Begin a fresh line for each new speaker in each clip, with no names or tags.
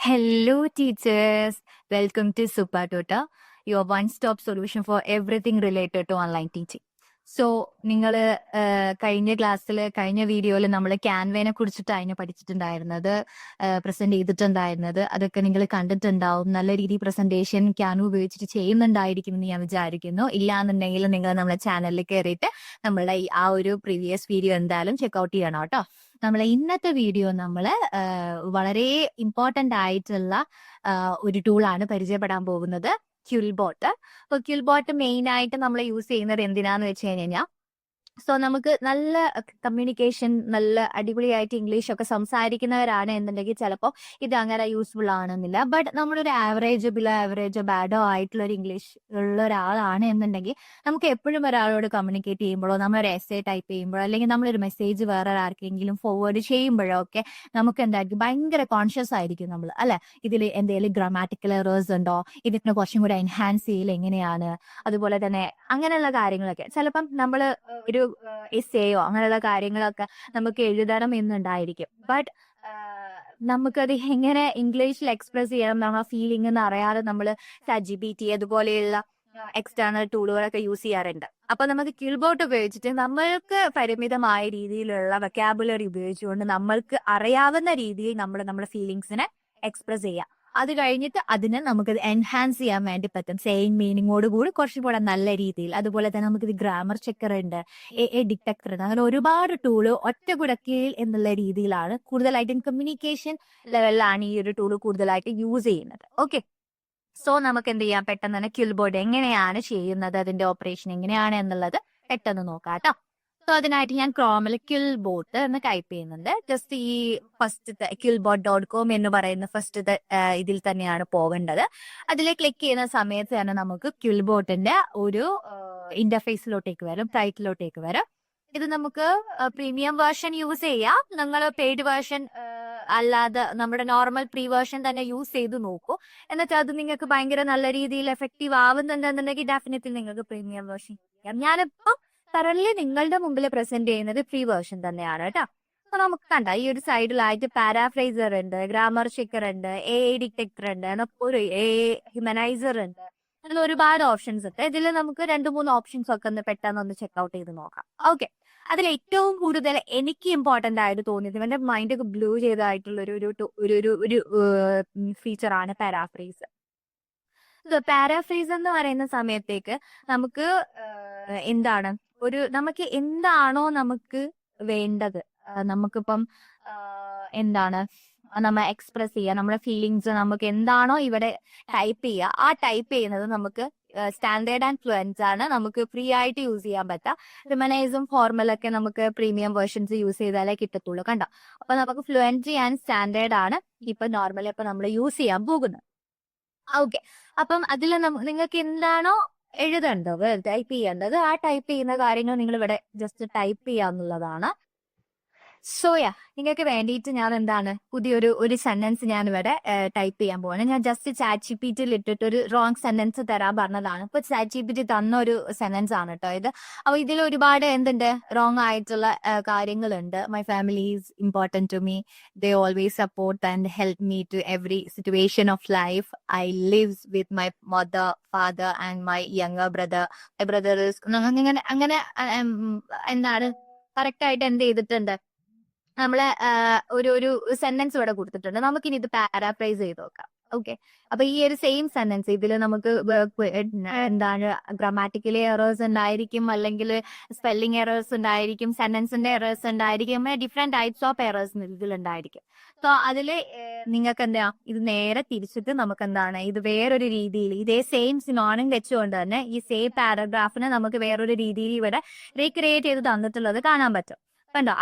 Hello, teachers. Welcome to Super Tutor, your one-stop solution for everything related to online teaching. So നിങ്ങൾ കഴിഞ്ഞ ക്ലാസ്സിൽ കഴിഞ്ഞ വീഡിയോയിൽ നമ്മൾ ക്യാൻവേനെ കുറിച്ചിട്ട് അതിനെ പഠിച്ചിട്ടുണ്ടായിരുന്നത് പ്രസന്റ് ചെയ്തിട്ടുണ്ടായിരുന്നത് അതൊക്കെ നിങ്ങൾ കണ്ടിട്ടുണ്ടാവും. നല്ല രീതിയിൽ പ്രസന്റേഷൻ ക്യാൻ ഉപയോഗിച്ചിട്ട് ചെയ്യുന്നുണ്ടായിരിക്കും എന്ന് ഞാൻ വിചാരിക്കുന്നു. ഇല്ലാന്നുണ്ടെങ്കിൽ നിങ്ങൾ നമ്മളെ ചാനലിൽ കയറിയിട്ട് നമ്മളുടെ ആ ഒരു പ്രീവിയസ് വീഡിയോ എന്തായാലും ചെക്ക്ഔട്ട് ചെയ്യണം കേട്ടോ. നമ്മളെ ഇന്നത്തെ വീഡിയോ നമ്മൾ വളരെ ഇമ്പോർട്ടന്റ് ആയിട്ടുള്ള ഒരു ടൂളാണ് പരിചയപ്പെടാൻ പോകുന്നത്, ക്യുൽബോട്ട്. അപ്പൊ ക്യുൽബോട്ട് മെയിൻ ആയിട്ട് നമ്മൾ യൂസ് ചെയ്യുന്നത് എന്തിനാന്ന് വെച്ച് കഴിഞ്ഞാൽ, സോ നമുക്ക് നല്ല കമ്മ്യൂണിക്കേഷൻ, നല്ല അടിപൊളിയായിട്ട് ഇംഗ്ലീഷ് ഒക്കെ സംസാരിക്കുന്നവരാണ് എന്നുണ്ടെങ്കിൽ ചിലപ്പോൾ ഇത് അങ്ങനെ യൂസ്ഫുൾ ആണെന്നില്ല. ബട്ട് നമ്മളൊരു ആവറേജോ ബാഡോ ആയിട്ടുള്ള ഒരു ഇംഗ്ലീഷ് ഉള്ള ഒരാളാണ് എന്നുണ്ടെങ്കിൽ നമുക്ക് എപ്പോഴും ഒരാളോട് കമ്മ്യൂണിക്കേറ്റ് ചെയ്യുമ്പോഴോ, നമ്മളൊരു എസ്സേ ടൈപ്പ് ചെയ്യുമ്പോഴോ, അല്ലെങ്കിൽ നമ്മളൊരു മെസ്സേജ് വേറെ ആർക്കെങ്കിലും ഫോർവേഡ് ചെയ്യുമ്പോഴോ ഒക്കെ നമുക്ക് എന്തായിരിക്കും, ഭയങ്കര കോൺഷ്യസ് ആയിരിക്കും നമ്മൾ, അല്ലെ? ഇതിൽ എന്തെങ്കിലും ഗ്രാമാറ്റിക്കൽ എറേഴ്സ് ഉണ്ടോ, ഇതിനെ കുറച്ചും കൂടെ എൻഹാൻസ് ചെയ്യൽ എങ്ങനെയാണ്, അതുപോലെ തന്നെ അങ്ങനെയുള്ള കാര്യങ്ങളൊക്കെ ചിലപ്പം നമ്മൾ ഒരു എസ്സേയോ അങ്ങനെയുള്ള കാര്യങ്ങളൊക്കെ നമുക്ക് എഴുതണം എന്നുണ്ടായിരിക്കും. ബട്ട് നമുക്കത് എങ്ങനെ ഇംഗ്ലീഷിൽ എക്സ്പ്രസ് ചെയ്യണം എന്ന ഫീലിംഗ് എന്ന് അറിയാതെ നമ്മൾ ChatGPT അതുപോലെയുള്ള എക്സ്റ്റേണൽ ടൂളുകളൊക്കെ യൂസ് ചെയ്യാറുണ്ട്. അപ്പൊ നമുക്ക് ക്യുൽബോട്ട് ഉപയോഗിച്ചിട്ട് നമ്മൾക്ക് പരിമിതമായ രീതിയിലുള്ള വൊക്കാബുലറി ഉപയോഗിച്ചുകൊണ്ട് നമ്മൾക്ക് അറിയാവുന്ന രീതിയിൽ നമ്മുടെ ഫീലിങ്സിനെ എക്സ്പ്രസ് ചെയ്യാം. അത് കഴിഞ്ഞിട്ട് അതിനെ നമുക്കത് എൻഹാൻസ് ചെയ്യാൻ വേണ്ടി പറ്റും, സെയിം മീനിങ്ങോട് കൂടി കുറച്ചും കൂടെ നല്ല രീതിയിൽ. അതുപോലെ തന്നെ നമുക്കിത് ഗ്രാമർ ചെക്കർ ഉണ്ട്, ഡിറ്റക്ടർ ഉണ്ട്, അങ്ങനെ ഒരുപാട് ടൂള് ഒറ്റ കുടക്കീഴിൽ എന്നുള്ള രീതിയിലാണ് കൂടുതലായിട്ടും കമ്മ്യൂണിക്കേഷൻ ലെവലിലാണ് ഈ ഒരു ടൂള് കൂടുതലായിട്ട് യൂസ് ചെയ്യുന്നത്. ഓക്കെ, സോ നമുക്ക് എന്ത് ചെയ്യാം, പെട്ടെന്ന് തന്നെ ക്യുൽബോട്ട് എങ്ങനെയാണ് ചെയ്യുന്നത്, അതിന്റെ ഓപ്പറേഷൻ എങ്ങനെയാണ് എന്നുള്ളത് പെട്ടെന്ന് നോക്കാം കേട്ടോ. സോ അതിനായിട്ട് ഞാൻ ക്രോമിൽ ക്യുൽബോട്ട് എന്ന് ടൈപ്പ് ചെയ്യുന്നുണ്ട്. ജസ്റ്റ് ഈ ഫസ്റ്റത്തെ QUILBOT.com എന്ന് പറയുന്ന ഫസ്റ്റത്തെ ഇതിൽ തന്നെയാണ് പോവേണ്ടത്. അതിൽ ക്ലിക്ക് ചെയ്യുന്ന സമയത്ത് തന്നെ നമുക്ക് ക്യുൽബോട്ടിന്റെ ഒരു ഇന്റർഫേസിലോട്ടേക്ക് വരും, ടൈറ്റിലോട്ടേക്ക് വരും. ഇത് നമുക്ക് പ്രീമിയം വേർഷൻ യൂസ് ചെയ്യാം. നിങ്ങൾ പെയ്ഡ് വേർഷൻ അല്ലാതെ നമ്മുടെ നോർമൽ പ്രീ വേർഷൻ തന്നെ യൂസ് ചെയ്ത് നോക്കൂ. എന്നിട്ട് അത് നിങ്ങൾക്ക് ഭയങ്കര നല്ല രീതിയിൽ എഫക്റ്റീവ് ആവുന്നുണ്ടെന്നുണ്ടെങ്കിൽ ഡെഫിനറ്റ്ലി നിങ്ങൾക്ക് പ്രീമിയം വേർഷൻ ചെയ്യാം. ഞാനിപ്പം കറന്റ് നിങ്ങളുടെ മുമ്പിൽ പ്രസന്റ് ചെയ്യുന്നത് ഫ്രീ വേർഷൻ തന്നെയാണ് കേട്ടോ. അപ്പൊ നമുക്ക് കണ്ട ഈ ഒരു സൈഡിലായിട്ട് പാരാഫ്രൈസർ ഉണ്ട്, ഗ്രാമർ ചെക്കർ ഉണ്ട്, ഡിറ്റക്ടർ ഉണ്ട്, ഒരു ഹ്യൂമനൈസർ ഉണ്ട്, അതിൽ ഒരുപാട് ഓപ്ഷൻസ് ഉണ്ട്. ഇതിൽ നമുക്ക് 2-3 ഓപ്ഷൻസ് ഒക്കെ ഒന്ന് പെട്ടെന്ന് ഒന്ന് ചെക്ക്ഔട്ട് ചെയ്ത് നോക്കാം. ഓക്കെ, അതിൽ ഏറ്റവും കൂടുതൽ എനിക്ക് ഇമ്പോർട്ടന്റ് ആയിട്ട് തോന്നിയത്, എന്റെ മൈൻഡ് ഒക്കെ ബ്ലൂ ചെയ്തതായിട്ടുള്ള ഒരു ഫീച്ചറാണ് പാരാഫ്രൈസ്. പാരാഫ്രൈസ് എന്ന് പറയുന്ന സമയത്തേക്ക് നമുക്ക് എന്താണ് നമുക്ക് എന്താണോ നമുക്ക് വേണ്ടത്, നമുക്കിപ്പം എന്താണ് നമ്മ എക്സ്പ്രസ് ചെയ്യുക, നമ്മുടെ ഫീലിങ്സ് നമുക്ക് എന്താണോ ഇവിടെ ടൈപ്പ് ചെയ്യുക, ആ ടൈപ്പ് ചെയ്യുന്നത് നമുക്ക് സ്റ്റാൻഡേർഡ് ആൻഡ് ഫ്ലുവൻസ് ആണ്, നമുക്ക് ഫ്രീ ആയിട്ട് യൂസ് ചെയ്യാൻ പറ്റാം. റിമനൈസും ഫോർമലൊക്കെ നമുക്ക് പ്രീമിയം വേർഷൻസ് യൂസ് ചെയ്താലേ കിട്ടത്തുള്ളൂ, കണ്ടോ? അപ്പൊ നമുക്ക് ഫ്ലുവൻസി ആൻഡ് സ്റ്റാൻഡേർഡ് ആണ് ഇപ്പൊ നോർമലി ഇപ്പൊ നമ്മൾ യൂസ് ചെയ്യാൻ പോകുന്നത്. ഓക്കെ, അപ്പം അതിൽ നിങ്ങൾക്ക് എന്താണോ എഴുതേണ്ടത്, ടൈപ്പ് ചെയ്യേണ്ടത്, ആ ടൈപ്പ് ചെയ്യുന്ന കാര്യങ്ങൾ നിങ്ങൾ ഇവിടെ ജസ്റ്റ് ടൈപ്പ് ചെയ്യാന്നുള്ളതാണ്. സോയാ നിങ്ങൾക്ക് വേണ്ടിയിട്ട് ഞാൻ പുതിയൊരു സെന്റൻസ് ഞാൻ ഇവിടെ ടൈപ്പ് ചെയ്യാൻ പോവാണ്. ഞാൻ ജസ്റ്റ് ChatGPT-യിൽ ഇട്ടിട്ട് ഒരു റോങ് സെന്റൻസ് തരാൻ പറഞ്ഞതാണ്. ഇപ്പൊ ChatGPT തന്ന ഒരു സെന്റൻസ് ആണ് കേട്ടോ ഇത്. അപ്പൊ ഇതിൽ ഒരുപാട് റോങ് ആയിട്ടുള്ള കാര്യങ്ങളുണ്ട്. My family is important to me, they always support and help me to every situation of life. I lives with my mother, father and my younger brother. My brother അങ്ങനെ correct ആയിട്ട് എന്ത് ചെയ്തിട്ടുണ്ട്, നമ്മളെ ഒരു sentence ഇവിടെ കൊടുത്തിട്ടുണ്ട്. നമുക്കിനി ഇത് പാരാഫ്രൈസ് ചെയ്ത് നോക്കാം. ഓക്കെ, അപ്പൊ ഈ ഒരു സെയിം സെന്റൻസ് ഇതിൽ നമുക്ക് ഗ്രാമാറ്റിക്കലി എറേഴ്സ് ഉണ്ടായിരിക്കും, അല്ലെങ്കിൽ സ്പെല്ലിംഗ് എറേഴ്സ് ഉണ്ടായിരിക്കും, സെന്റൻസിന്റെ എറേഴ്സ് ഉണ്ടായിരിക്കും, ഡിഫറെന്റ് ടൈപ്സ് ഓഫ് എറേഴ്സ് ഇതിലുണ്ടായിരിക്കും. സോ അതില് നിങ്ങൾക്ക് ഇത് നേരെ തിരിച്ചിട്ട് നമുക്ക് ഇത് വേറൊരു രീതിയിൽ ഇതേ സെയിം സിനോണിം വെച്ചുകൊണ്ട് തന്നെ ഈ സെയിം പാരഗ്രാഫിനെ നമുക്ക് വേറൊരു രീതിയിൽ ഇവിടെ റീക്രിയേറ്റ് ചെയ്ത് തന്നിട്ടുള്ളത് കാണാൻ പറ്റും. കണ്ടോ?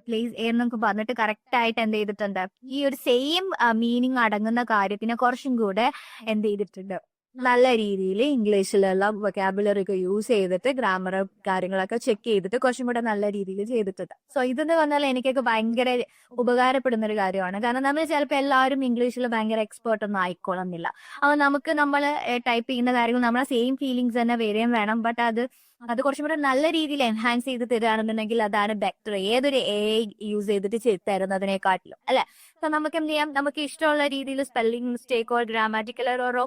പ്ലീസ് എന്നൊക്കെ പറഞ്ഞിട്ട് കറക്റ്റ് ആയിട്ട് എന്ത് ചെയ്തിട്ടുണ്ട്, ഈ ഒരു സെയിം മീനിങ് അടങ്ങുന്ന കാര്യത്തിനെ കുറച്ചും കൂടെ എന്ത് ചെയ്തിട്ടുണ്ട്, നല്ല രീതിയിൽ ഇംഗ്ലീഷിലുള്ള വൊക്കാബുലറി ഒക്കെ യൂസ് ചെയ്തിട്ട് ഗ്രാമർ കാര്യങ്ങളൊക്കെ ചെക്ക് ചെയ്തിട്ട് കുറച്ചും കൂടെ നല്ല രീതിയിൽ ചെയ്തിട്ടുണ്ട്. സോ ഇതെന്ന് പറഞ്ഞാൽ എനിക്കൊക്കെ ഭയങ്കര ഉപകാരപ്പെടുന്ന ഒരു കാര്യമാണ്. കാരണം നമ്മൾ ചിലപ്പോൾ എല്ലാവരും ഇംഗ്ലീഷിൽ ഭയങ്കര എക്സ്പേർട്ട് ഒന്നും ആയിക്കോളുന്നില്ല. അപ്പൊ നമുക്ക് നമ്മൾ ടൈപ്പ് ചെയ്യുന്ന കാര്യങ്ങൾ നമ്മളെ സെയിം ഫീലിങ്സ് തന്നെ വരികയും വേണം. ബട്ട് അത് കുറച്ചും കൂടെ നല്ല രീതിയിൽ എൻഹാൻസ് ചെയ്ത് തരികയാണെന്നുണ്ടെങ്കിൽ അതാണ് ബെറ്റർ, ഏതൊരു AI യൂസ് ചെയ്തിട്ട് തരുന്നതിനെക്കാട്ടിലും, അല്ലെ? സോ നമുക്ക് എന്ത് ചെയ്യാം, നമുക്ക് ഇഷ്ടമുള്ള രീതിയിൽ സ്പെല്ലിംഗ് മിസ്റ്റേക്കോ ഗ്രാമാറ്റിക്കൽ എററോ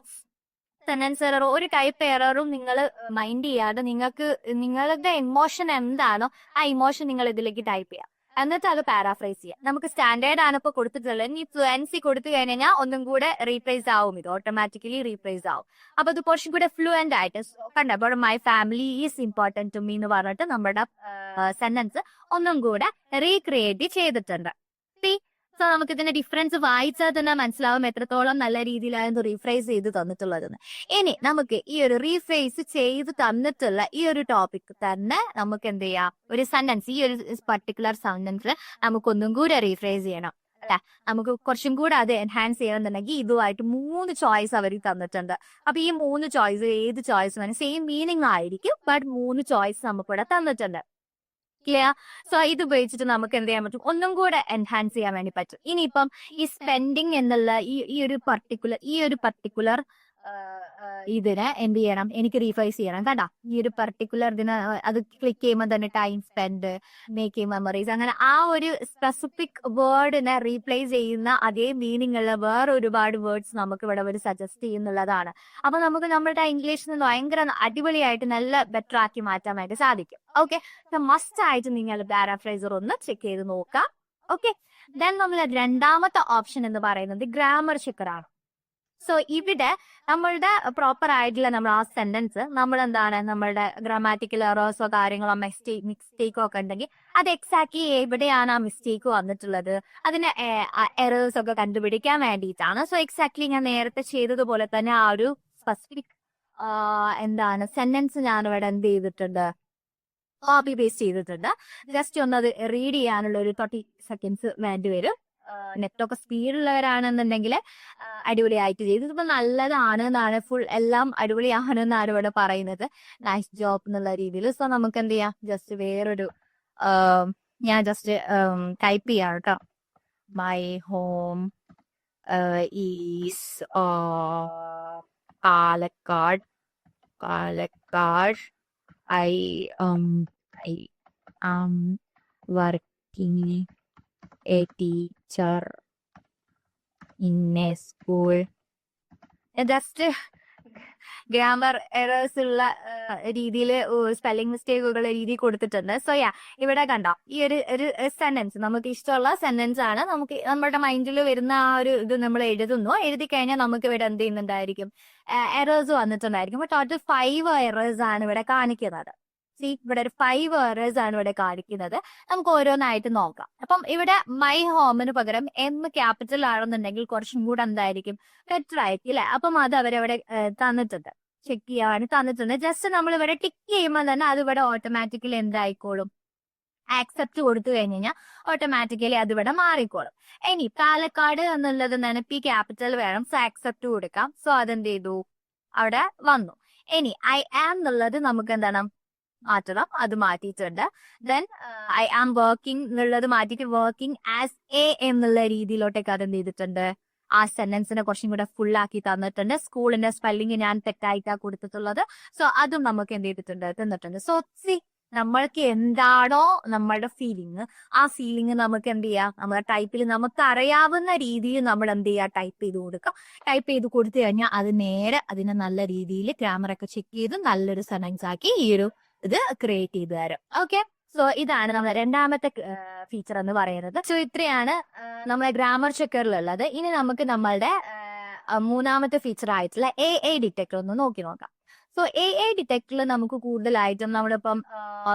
സെന്റൻസ് എററോ ഒരു ടൈപ്പ് എററും നിങ്ങൾ മൈൻഡ് ചെയ്യാതെ നിങ്ങൾക്ക് നിങ്ങളുടെ ഇമോഷൻ എന്താണോ ആ ഇമോഷൻ നിങ്ങൾ ഇതിലേക്ക് ടൈപ്പ് ചെയ്യാം. എന്നിട്ട് അത് പാരാഫ്രൈസ് ചെയ്യാം. നമുക്ക് സ്റ്റാൻഡേർഡ് ആണ് ഇപ്പോൾ കൊടുത്തിട്ടുള്ളത്. ഇനി ഫ്ലുവൻസി കൊടുത്തു കഴിഞ്ഞാൽ ഒന്നും കൂടെ റീപ്ലേസ് ആവും, ഇത് ഓട്ടോമാറ്റിക്കലി റീപ്ലേസ് ആവും. അപ്പൊ അത് കുറച്ചും കൂടെ ഫ്ലുവന്റ് ആയിട്ട് കണ്ടപ്പോൾ my family is important to me എന്ന് പറഞ്ഞിട്ട് നമ്മുടെ സെന്റൻസ് ഒന്നും കൂടെ റീക്രിയേറ്റ് ചെയ്തിട്ടുണ്ട്. സോ നമുക്ക് ഇതിന്റെ ഡിഫറൻസ് വായിച്ചാൽ തന്നെ മനസ്സിലാവും എത്രത്തോളം നല്ല രീതിയിലായിരുന്നു റീഫ്രേസ് ചെയ്ത് തന്നിട്ടുള്ളതെന്ന്. ഇനി നമുക്ക് ഈ ഒരു റീഫ്രേസ് ചെയ്ത് തന്നിട്ടുള്ള ഈ ഒരു ടോപ്പിക് തന്നെ നമുക്ക് എന്ത് ചെയ്യാം, ഒരു സെന്റൻസ്, ഈ ഒരു പർട്ടിക്കുലർ സെന്റൻസ് നമുക്കൊന്നും കൂടെ റീഫ്രേസ് ചെയ്യണം അല്ലെ. നമുക്ക് കുറച്ചും കൂടെ അത് എൻഹാൻസ് ചെയ്യണമെന്നുണ്ടെങ്കിൽ ഇതുമായിട്ട് 3 ചോയ്സ് അവർ തന്നിട്ടുണ്ട്. അപ്പൊ ഈ 3 ചോയ്സ് ഏത് ചോയ്സ് വേണം, സെയിം മീനിങ് ആയിരിക്കും, ബട്ട് 3 ചോയ്സ് നമുക്കിവിടെ തന്നിട്ടുണ്ട്. ക്ലിയർ? സോ ഇത് ഉപയോഗിച്ചിട്ട് നമുക്ക് എന്ത് ചെയ്യാൻ പറ്റും, ഒന്നും കൂടെ എൻഹാൻസ് ചെയ്യാൻ വേണ്ടി പറ്റും. ഇനിയിപ്പം ഈ സ്പെൻഡിങ് എന്നുള്ള ഈ ഒരു പർട്ടിക്കുലർ ഇതിനെ എന്ത് ചെയ്യണം, എനിക്ക് റീഫൈസ് ചെയ്യണം. കണ്ടാ, ഈ ഒരു പർട്ടിക്കുലർ ഇതിന് അത് ക്ലിക്ക് ചെയ്യുമ്പോൾ തന്നെ ടൈം സ്പെൻഡ്, മേക്കിംഗ് മെമ്മറീസ്, അങ്ങനെ ആ ഒരു സ്പെസിഫിക് വേർഡിനെ റീപ്ലേസ് ചെയ്യുന്ന അതേ മീനിങ് ഉള്ള വേറെ ഒരുപാട് വേർഡ്സ് നമുക്ക് ഇവിടെ ഒരു സജസ്റ്റ് ചെയ്യുന്നുള്ളതാണ്. അപ്പൊ നമുക്ക് നമ്മുടെ ഇംഗ്ലീഷിൽ നിന്ന് ഭയങ്കര അടിപൊളിയായിട്ട് നല്ല ബെറ്റർ ആക്കി മാറ്റാനായിട്ട് സാധിക്കും. ഓക്കെ, മസ്റ്റ് ആയിട്ട് നിങ്ങൾ പാരാഫ്രൈസർ ഒന്ന് ചെക്ക് ചെയ്ത് നോക്കാം. ഓക്കെ, ദെൻ നമ്മൾ രണ്ടാമത്തെ ഓപ്ഷൻ എന്ന് പറയുന്നത് ഗ്രാമർ ചെക്കർ ആണ്. സോ ഇവിടെ നമ്മളുടെ പ്രോപ്പർ ആയിട്ടുള്ള നമ്മൾ ആ സെന്റൻസ് നമ്മൾ എന്താണ്, നമ്മളുടെ ഗ്രാമാറ്റിക്കൽ എറേഴ്സോ കാര്യങ്ങളോ മിസ്റ്റേക്കോ ഒക്കെ ഉണ്ടെങ്കിൽ അത് എക്സാക്ട്ലി എവിടെയാണ് ആ മിസ്റ്റേക്ക് വന്നിട്ടുള്ളത്, അതിന് എറേഴ്സ് ഒക്കെ കണ്ടുപിടിക്കാൻ വേണ്ടിയിട്ടാണ്. സോ എക്സാക്ട്ലി ഞാൻ നേരത്തെ ചെയ്തതുപോലെ തന്നെ ആ ഒരു സ്പെസിഫിക് സെന്റൻസ് ഞാൻ ഇവിടെ എന്ത് ചെയ്തിട്ടുണ്ട്, കോപ്പി പേസ്റ്റ് ചെയ്തിട്ടുണ്ട്. ജസ്റ്റ് ഒന്ന് അത് റീഡ് ചെയ്യാനുള്ള ഒരു 30 സെക്കൻഡ്സ് വേണ്ടി വരും. നെറ്റൊക്കെ സ്പീഡുള്ളവരാണെന്നുണ്ടെങ്കിൽ അടിപൊളിയായിട്ട് ചെയ്തു. ഇതിപ്പോ നല്ലതാണ് എന്നാണ്, ഫുൾ എല്ലാം അടിപൊളിയാണ് എന്നാണ് ഇവിടെ പറയുന്നത്. നൈസ് ജോബ് എന്നുള്ള രീതിയിൽ. സോ നമുക്ക് എന്ത് ചെയ്യാം, ജസ്റ്റ് വേറൊരു ഞാൻ ജസ്റ്റ് ടൈപ്പ് ചെയ്യാം കേട്ടോ. My home is Palakkad. I am working a teacher in a school. Just grammar errors ഉള്ള രീതിയിൽ സ്പെല്ലിംഗ് മിസ്റ്റേക്കുകളുടെ രീതി കൊടുത്തിട്ടുണ്ട്. സോ ഇവിടെ കണ്ടോ, ഈ ഒരു സെന്റൻസ് നമുക്ക് ഇഷ്ടമുള്ള സെന്റൻസ് ആണ്. നമുക്ക് നമ്മുടെ മൈൻഡിൽ വരുന്ന ആ ഒരു ഇത് നമ്മൾ എഴുതി കഴിഞ്ഞാൽ നമുക്ക് ഇവിടെ എന്ത് ചെയ്യുന്നുണ്ടായിരിക്കും, എറേഴ്സ് വന്നിട്ടുണ്ടായിരിക്കും. ടോട്ടൽ 5 എറേഴ്സ് ആണ് ഇവിടെ കാണിക്കുന്നത്. ഇവിടെ ഒരു 5 എറേഴ്സ് ആണ് ഇവിടെ കാണിക്കുന്നത്. നമുക്ക് ഓരോന്നായിട്ട് നോക്കാം. അപ്പം ഇവിടെ മൈ ഹോമിന് പകരം M ക്യാപിറ്റൽ ആണെന്നുണ്ടെങ്കിൽ കുറച്ചും കൂടെ എന്തായിരിക്കും, ബെറ്റർ ആയിരിക്കും അല്ലെ. അപ്പം അത് അവരവിടെ തന്നിട്ടുണ്ട്, ചെക്ക് ചെയ്യാൻ തന്നിട്ടുണ്ട്. ജസ്റ്റ് നമ്മൾ ഇവിടെ ടിക്ക് ചെയ്യുമ്പോൾ തന്നെ അത് ഇവിടെ ഓട്ടോമാറ്റിക്കലി എന്തായിക്കോളും, ആക്സെപ്റ്റ് കൊടുത്തു കഴിഞ്ഞാൽ ഓട്ടോമാറ്റിക്കലി അതിവിടെ മാറിക്കോളും. ഇനി പാലക്കാട് എന്നുള്ളത് തന്നെ P ക്യാപിറ്റൽ വേണം, സോ ആക്സെപ്റ്റ് കൊടുക്കാം. സോ അതെന്ത് ചെയ്തു, അവിടെ വന്നു. ഇനി I am എന്നുള്ളത് നമുക്ക് എന്താണ് മാറ്റണം, അത് മാറ്റിയിട്ടുണ്ട്. ദെൻ I am working എന്നുള്ളത് മാറ്റിയിട്ട് വർക്കിംഗ് ആസ് എ എന്നുള്ള രീതിയിലോട്ടേക്ക് അതെന്ത് ചെയ്തിട്ടുണ്ട്, ആ സെന്റൻസിനെ കുറച്ചും കൂടെ ഫുൾ ആക്കി തന്നിട്ടുണ്ട്. സ്കൂളിന്റെ സ്പെല്ലിംഗ് ഞാൻ തെറ്റായിട്ടാണ് കൊടുത്തിട്ടുള്ളത്. സോ അതും നമുക്ക് എന്ത് ചെയ്തിട്ടുണ്ട്, തന്നിട്ടുണ്ട്. സോ നമ്മൾക്ക് എന്താണോ നമ്മളുടെ ഫീലിംഗ്, ആ ഫീലിംഗ് നമുക്ക് എന്ത് ചെയ്യാം, നമ്മുടെ ടൈപ്പിൽ നമുക്ക് അറിയാവുന്ന രീതിയിൽ നമ്മൾ എന്ത് ചെയ്യുക, ടൈപ്പ് ചെയ്ത് കൊടുക്കാം. ടൈപ്പ് ചെയ്ത് കൊടുത്തു കഴിഞ്ഞാൽ അത് നേരെ അതിനെ നല്ല രീതിയിൽ ഗ്രാമറൊക്കെ ചെക്ക് ചെയ്ത് നല്ലൊരു സെന്റൻസ് ആക്കി ഈ ഒരു ഇത് ക്രിയേറ്റ് ചെയ്ത് തരും. ഓക്കെ, സോ ഇതാണ് നമ്മുടെ രണ്ടാമത്തെ ഫീച്ചർ എന്ന് പറയുന്നത്. സോ ഇത്രയാണ് നമ്മളെ ഗ്രാമർ ചെക്കറിലുള്ളത്. ഇനി നമുക്ക് നമ്മളുടെ മൂന്നാമത്തെ ഫീച്ചർ ആയിട്ടുള്ള AI ഡിറ്റക്ടർ ഒന്ന് നോക്കി നോക്കാം. സോ AI ഡിറ്റക്ടറിൽ നമുക്ക് കൂടുതലായിട്ടും നമ്മളിപ്പം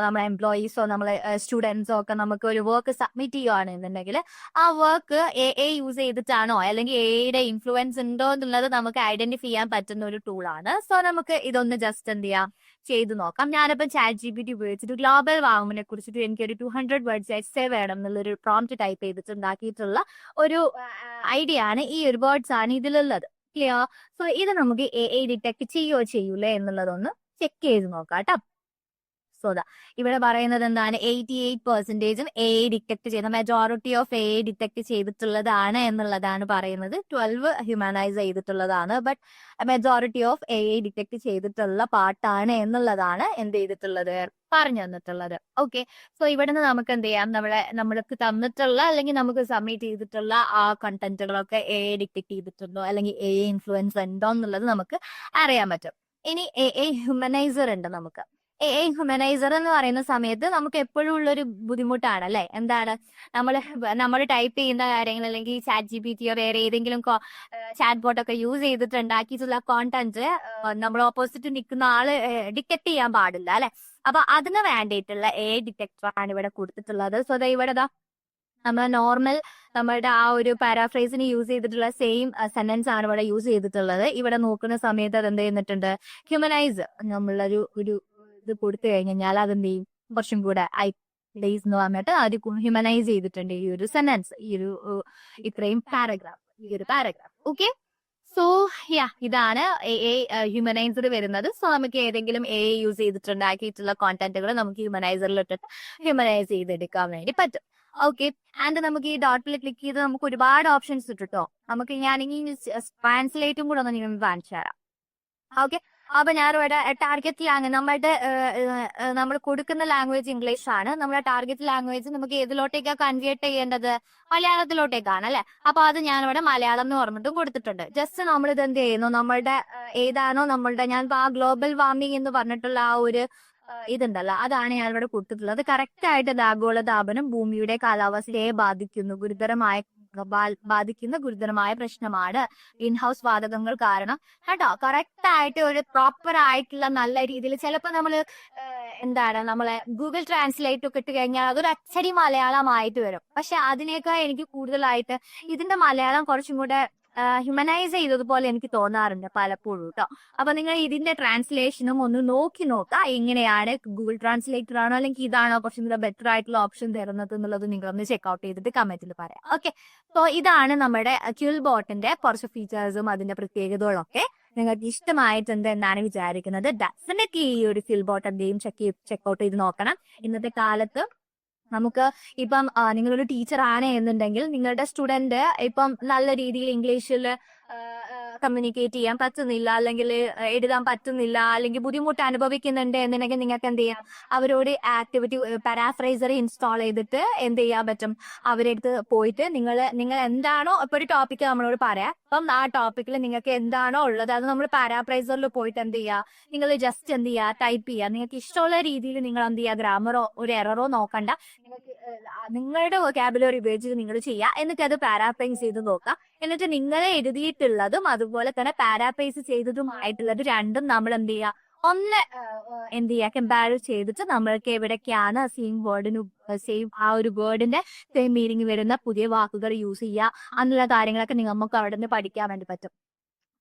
നമ്മളെ എംപ്ലോയീസോ നമ്മളെ സ്റ്റുഡൻസോ ഒക്കെ നമുക്ക് ഒരു വർക്ക് സബ്മിറ്റ് ചെയ്യുകയാണെന്നുണ്ടെങ്കിൽ ആ വർക്ക് AI യൂസ് ചെയ്തിട്ടാണോ അല്ലെങ്കിൽ AIയുടെ ഇൻഫ്ലുവൻസ് ഉണ്ടോ എന്നുള്ളത് നമുക്ക് ഐഡന്റിഫൈ ചെയ്യാൻ പറ്റുന്ന ഒരു ടൂളാണ്. സോ നമുക്ക് ഇതൊന്ന് ജസ്റ്റ് എന്ത് ചെയ്യാം, ചെയ്തു നോക്കാം. ഞാനിപ്പം ChatGPT ഉപയോഗിച്ചിട്ട് ഗ്ലോബൽ വാർമിനെ കുറിച്ചിട്ട് എനിക്കൊരു 200 വേർഡ്സ് എസ്സേ വേണം എന്നുള്ളൊരു പ്രോംപ്റ്റ് ടൈപ്പ് ചെയ്തിട്ട് ഉണ്ടാക്കിയിട്ടുള്ള ഒരു ഐഡിയ ആണ്, ഈ ഒരു വേർഡ്സ് ആണ് ഇതിലുള്ളത്. ക്ലിയർ? സോ ഇത് നമുക്ക് AI ഡിറ്റക്ട് ചെയ്യൂലേ എന്നുള്ളതൊന്ന് ചെക്ക് ചെയ്ത് നോക്കാം കേട്ടോ. സോ ഇവിടെ പറയുന്നത് എന്താണ്, 88% എ ഡിറ്റക്ട് ചെയ്ത, മെജോറിറ്റി ഓഫ് എ ഡിറ്റക്ട് ചെയ്തിട്ടുള്ളതാണ് എന്നുള്ളതാണ് പറയുന്നത്. 12 ഹ്യൂമനൈസ് ചെയ്തിട്ടുള്ളതാണ്, but majority of A detect ചെയ്തിട്ടുള്ള പാർട്ടാണ് എന്നുള്ളതാണ് എന്ത് ചെയ്തിട്ടുള്ളത്, പറഞ്ഞു തന്നിട്ടുള്ളത്. ഓക്കെ, സോ ഇവിടുന്ന് നമുക്ക് എന്ത് ചെയ്യാം, നമ്മൾക്ക് തന്നിട്ടുള്ള അല്ലെങ്കിൽ നമുക്ക് സബ്മിറ്റ് ചെയ്തിട്ടുള്ള ആ കണ്ടന്റുകളൊക്കെ എ ഡിറ്റക്ട് ചെയ്തിട്ടുണ്ടോ അല്ലെങ്കിൽ എ ഇൻഫ്ലുവൻസ് ഉണ്ടോ എന്നുള്ളത് നമുക്ക് അറിയാൻ പറ്റും. ഇനി എ ഹ്യൂമനൈസർ ഉണ്ട് നമുക്ക്. എ ഹ്യൂമനൈസർ എന്ന് പറയുന്ന സമയത്ത് നമുക്ക് എപ്പോഴും ഉള്ളൊരു ബുദ്ധിമുട്ടാണ് അല്ലെ, എന്താണ്, നമ്മൾ ടൈപ്പ് ചെയ്യുന്ന കാര്യങ്ങൾ അല്ലെങ്കിൽ ചാറ്റ് GPT വേറെ ഏതെങ്കിലും ചാറ്റ് ബോട്ടൊക്കെ യൂസ് ചെയ്തിട്ട് ഉണ്ടാക്കിയിട്ടുള്ള കോണ്ടന്റ് നമ്മൾ ഓപ്പോസിറ്റ് നിൽക്കുന്ന ആള് ഡിറ്റക്ട് ചെയ്യാൻ പാടില്ല അല്ലെ. അപ്പൊ അതിന് വേണ്ടിയിട്ടുള്ള എ ഡിറ്റക്ടർ ആണ് ഇവിടെ കൊടുത്തിട്ടുള്ളത്. സോ ഇവിടെ നമ്മൾ നോർമൽ നമ്മളുടെ ആ ഒരു പാരാഫ്രേസിന് യൂസ് ചെയ്തിട്ടുള്ള സെയിം സെന്റൻസ് ആണ് ഇവിടെ യൂസ് ചെയ്തിട്ടുള്ളത്. ഇവിടെ നോക്കുന്ന സമയത്ത് അത് എന്ത് ചെയ്യുന്നിട്ടുണ്ട്, ഹ്യൂമനൈസ് നമ്മളൊരു ഇത് കൊടുത്തു കഴിഞ്ഞാൽ അതെന്ത് ചെയ്യും, കുറച്ചും കൂടെ ഡേയ്സ് എന്ന് പറഞ്ഞിട്ട് അത് ഹ്യൂമനൈസ് ചെയ്തിട്ടുണ്ട് ഈ ഒരു സെന്റൻസ്, ഇത്രയും പാരഗ്രാഫ്. ഓക്കെ, സോ ഇതാണ് എ ഹ്യൂമനൈസർ വരുന്നത്. സോ നമുക്ക് ഏതെങ്കിലും എ യൂസ് ചെയ്തിട്ടുണ്ടാക്കിയിട്ടുള്ള കോണ്ടന്റുകൾ നമുക്ക് ഹ്യൂമനൈസറിൽ ഇട്ടിട്ട് ഹ്യൂമനൈസ് ചെയ്തെടുക്കാൻ വേണ്ടി പറ്റും. ഓക്കെ, ആൻഡ് നമുക്ക് ഈ ഡോട്ടിൽ ക്ലിക്ക് ചെയ്ത് നമുക്ക് ഒരുപാട് ഓപ്ഷൻസ് ഇട്ടിട്ടോ. നമുക്ക് ഞാനിങ്ങനെ ട്രാൻസ്ലേറ്റും കൂടെ ഒന്ന് നിങ്ങൾ കാണിച്ചു തരാം. ഓക്കെ, അപ്പൊ ഞാനിവിടെ ടാർഗറ്റ് ലാംഗ്വേജ്, നമ്മൾ കൊടുക്കുന്ന ലാംഗ്വേജ് ഇംഗ്ലീഷ് ആണ്. നമ്മുടെ ടാർഗറ്റ് ലാംഗ്വേജ് നമുക്ക് ഏതിലോട്ടേക്കാണ് കൺവേർട്ട് ചെയ്യേണ്ടത്, മലയാളത്തിലോട്ടേക്കാണ് അല്ലെ. അപ്പൊ അത് ഞാനിവിടെ മലയാളം എന്ന് പറഞ്ഞിട്ടും കൊടുത്തിട്ടുണ്ട്. ജസ്റ്റ് നമ്മൾ ഇത് എന്ത് ചെയ്യുന്നു, നമ്മളുടെ ഏതാണോ ഞാൻ ആ ഗ്ലോബൽ വാർമിംഗ് എന്ന് പറഞ്ഞിട്ടുള്ള ആ ഒരു ഇതുണ്ടല്ലോ, അതാണ് ഞാൻ ഇവിടെ കൊടുത്തിട്ടുള്ളത്. കറക്റ്റ് ആയിട്ട് ആഗോളതാപനം ഭൂമിയുടെ കാലാവസ്ഥയെ ബാധിക്കുന്ന ഗുരുതരമായ പ്രശ്നമാണ് ഗ്രീൻ ഹൗസ് വാതകങ്ങൾ കാരണം കേട്ടോ. കറക്റ്റ് ആയിട്ട് ഒരു പ്രോപ്പർ ആയിട്ടുള്ള നല്ല രീതിയിൽ, ചിലപ്പോൾ നമ്മളെ ഗൂഗിൾ ട്രാൻസ്ലേറ്റ് ഒക്കെ ഇട്ട് കഴിഞ്ഞാൽ അതൊരു അച്ചടി മലയാളമായിട്ട് വരും. പക്ഷെ അതിനേക്കാൾ എനിക്ക് കൂടുതലായിട്ട് ഇതിന്റെ മലയാളം കുറച്ചും കൂടെ ഹ്യൂമനൈസ് ചെയ്തതുപോലെ എനിക്ക് തോന്നാറുണ്ട് പലപ്പോഴും കേട്ടോ. അപ്പൊ നിങ്ങൾ ഇതിന്റെ ട്രാൻസ്ലേഷനും ഒന്ന് നോക്കി നോക്കാം, എങ്ങനെയാണ് ഗൂഗിൾ ട്രാൻസ്ലേറ്റർ ആണോ അല്ലെങ്കിൽ ഇതാണോ കുറച്ചും കൂടെ ബെറ്റർ ആയിട്ടുള്ള ഓപ്ഷൻ തരുന്നത് എന്നുള്ളത് നിങ്ങളൊന്ന് ചെക്ക്ഔട്ട് ചെയ്തിട്ട് കമന്റിൽ പറയാം. ഓക്കെ, സോ ഇതാണ് നമ്മുടെ ക്യൂൽ ബോട്ടിന്റെ കുറച്ച് ഫീച്ചേഴ്സും അതിന്റെ പ്രത്യേകതകളൊക്കെ. നിങ്ങൾക്ക് ഇഷ്ടമായിട്ടുണ്ട് എന്നാണ് വിചാരിക്കുന്നത്. ഡെഫിനറ്റ്ലി ഈ ഒരു ക്യൂൽ ബോട്ട് എന്തെയും ചെക്ക്ഔട്ട് ചെയ്ത് നോക്കണം. ഇന്നത്തെ കാലത്ത് നമുക്ക് ഇപ്പം നിങ്ങളൊരു ടീച്ചർ ആണ് എന്നുണ്ടെങ്കിൽ നിങ്ങളുടെ സ്റ്റുഡന്റ് ഇപ്പം നല്ല രീതിയിൽ ഇംഗ്ലീഷിൽ കമ്മ്യൂണിക്കേറ്റ് ചെയ്യാൻ പറ്റുന്നില്ല, അല്ലെങ്കിൽ എഴുതാൻ പറ്റുന്നില്ല, അല്ലെങ്കിൽ ബുദ്ധിമുട്ട് അനുഭവിക്കുന്നുണ്ട് എന്നുണ്ടെങ്കിൽ നിങ്ങൾക്ക് എന്ത് ചെയ്യാം, അവരോട് ആക്ടിവിറ്റി പാരാഫ്രൈസർ ഇൻസ്റ്റാൾ ചെയ്തിട്ട് എന്ത് ചെയ്യാൻ പറ്റും, അവരെടുത്ത് പോയിട്ട് നിങ്ങൾ എന്താണോ ഇപ്പൊ ഒരു ടോപ്പിക്ക് നമ്മളോട് പറയാം, അപ്പം ആ ടോപ്പിക്കിൽ നിങ്ങൾക്ക് എന്താണോ ഉള്ളത് അത് നമ്മൾ പാരാഫ്രൈസറിൽ പോയിട്ട് എന്ത് ചെയ്യുക, നിങ്ങൾ ജസ്റ്റ് എന്ത് ചെയ്യുക, ടൈപ്പ് ചെയ്യുക. നിങ്ങൾക്ക് ഇഷ്ടമുള്ള രീതിയിൽ നിങ്ങൾ എന്ത് ചെയ്യുക, ഗ്രാമറോ ഒരു എററോ നോക്കണ്ട, നിങ്ങൾക്ക് നിങ്ങളുടെ വൊക്കാബുലറി ഉപയോഗിച്ച് നിങ്ങൾ ചെയ്യുക. എന്നിട്ട് അത് പാരാഫ്രൈസ് ചെയ്ത് നോക്കുക. എന്നിട്ട് നിങ്ങൾ എഴുതിയിട്ടുള്ളതും അതുപോലെ തന്നെ പാരാഫ്രൈസ് ചെയ്തതുമായിട്ടുള്ളത് രണ്ടും നമ്മൾ എന്ത് ചെയ്യുക, എന്ത് ചെയ്യുക, കമ്പയർ ചെയ്തിട്ട് നമ്മൾക്ക് എവിടേക്കാണ് സെയിം ആ ഒരു വേർഡിന്റെ സെയിം മീനിങ് വരുന്ന പുതിയ വാക്കുകൾ യൂസ് ചെയ്യുക എന്നുള്ള കാര്യങ്ങളൊക്കെ നമുക്ക് അവിടെ നിന്ന് പഠിക്കാൻ വേണ്ടി പറ്റും.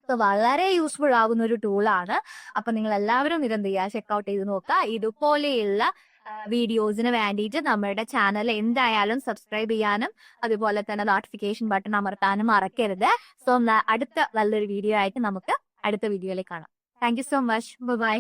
സോ വളരെ യൂസ്ഫുൾ ആകുന്ന ഒരു ടൂളാണ്. അപ്പൊ നിങ്ങൾ എല്ലാവരും ഇതെന്ത് ചെയ്യുക, ചെക്ക്ഔട്ട് ചെയ്ത് നോക്കുക. ഇതുപോലെയുള്ള വീഡിയോസിന് വേണ്ടിയിട്ട് നമ്മുടെ ചാനൽ എന്തായാലും സബ്സ്ക്രൈബ് ചെയ്യാനും അതുപോലെ തന്നെ നോട്ടിഫിക്കേഷൻ ബട്ടൺ അമർത്താനും മറക്കരുത്. സോ അടുത്ത നല്ലൊരു വീഡിയോ ആയിട്ട് നമുക്ക് അടുത്ത വീഡിയോയിലേക്ക് കാണാം. Thank you so much. By.